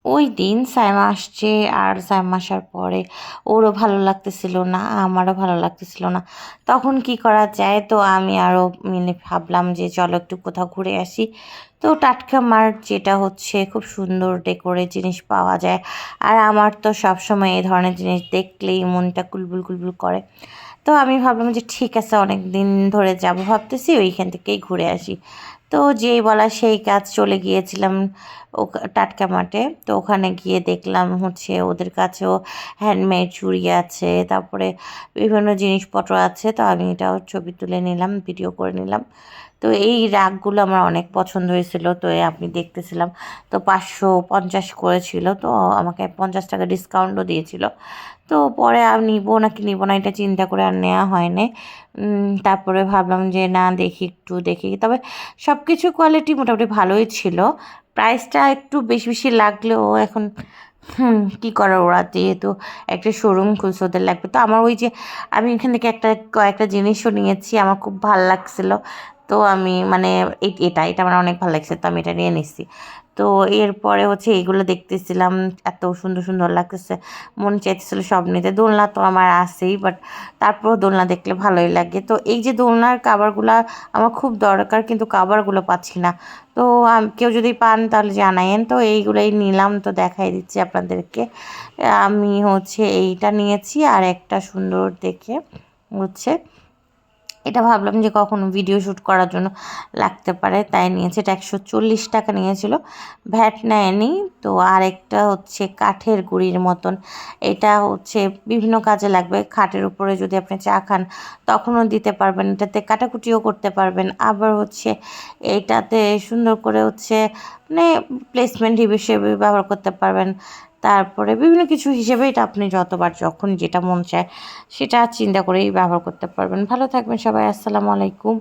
ওইদিন সাইমা আসছে আর সাইমা আসার পরে ওরও ভালো লাগতেছিল না, আমারও ভালো লাগতেছিল না। তখন কি করা যায়? তো আমি আরও মিলে ভাবলাম যে চলো একটু কোথাও ঘুরে আসি। তো টাটকা মার্ট যেটা হচ্ছে খুব সুন্দর ডেকোরে জিনিস পাওয়া যায়। আর আমার তো সবসময় এই ধরনের জিনিস দেখলেই মনটা কুলবুল কুলবুল করে। তো আমি ভাবলাম যে ঠিক আছে, অনেক দিন ধরে যাব ভাবতেছি, ওইখান থেকেই ঘুরে আসি। তো যেই বলা সেই কাজ, চলে গিয়েছিলাম ও টাটকা মাঠে। তো ওখানে গিয়ে দেখলাম হচ্ছে ওদের কাছেও হ্যান্ডমেড চুড়ি আছে, তারপরে বিভিন্ন জিনিসপত্র আছে। তো আমি এটাও ছবি তুলে নিলাম, ভিডিও করে নিলাম। তো এই রাগগুলো আমার অনেক পছন্দ হয়েছিল, তো আপনি দেখতেছিলাম। তো 550 করেছিল, তো আমাকে 50 টাকা ডিসকাউন্টও দিয়েছিল। তো পরে আর নিবো নাকি নিবো না এটা চিন্তা করে আর নেওয়া হয়নি। তারপরে ভাবলাম যে না, দেখি একটু দেখি। তবে সব কিছু কোয়ালিটি মোটামুটি ভালোই ছিল। প্রাইসটা একটু বেশি বেশি লাগলেও এখন কী করার, ওরা যেহেতু একটা শোরুম খুলছে ওদের লাগবে। তো আমার ওই যে আমি এখান থেকে কয়েকটা জিনিসও নিয়েছি, আমার খুব ভালো লাগছিলো। তো আমি মানে এটা আমার অনেক ভালো লাগছে, তো আমি এটা নিয়ে নিচ্ছি। তো এরপরে হচ্ছে এইগুলো দেখতেছিলাম, এত সুন্দর সুন্দর লাগতেছে, মন চাইতেছিল সব নিতে। দোলনা তো আমার আছেই, বাট তারপরেও দোলনা দেখলে ভালোই লাগে। তো এই যে দোলনার কাভারগুলো আমার খুব দরকার, কিন্তু কাভারগুলো পাচ্ছি না। তো কেউ যদি পান তাহলে জানায়েন। তো এইগুলোই নিলাম, তো দেখাই দিচ্ছি আপনাদেরকে। আমি হচ্ছে এইটা নিয়েছি, আর একটা সুন্দর দেখে হচ্ছে এটা ভাবলাম যে কখনো ভিডিও শ্যুট করার জন্য লাগতে পারে, তাই নিয়েছে। এটা 140 টাকা নিয়েছিল, ভ্যাট নেয়নি। তো আরেকটা হচ্ছে কাঠের গুঁড়ির মতন, এটা হচ্ছে বিভিন্ন কাজে লাগবে। খাটের উপরে যদি আপনি চা খান তখনও দিতে পারবেন, এটাতে কাটাকুটিও করতে পারবেন। আবার হচ্ছে এইটাতে সুন্দর করে হচ্ছে মানে প্লেসমেন্ট হিসেবে ব্যবহার করতে পারবেন। তারপরে বিভিন্ন কিছু হিসেবে এটা আপনি যতবার যখন যেটা মন চায় সেটা চিন্তা করেই ব্যবহার করতে পারবেন। ভালো থাকবেন সবাই, আসসালামু আলাইকুম।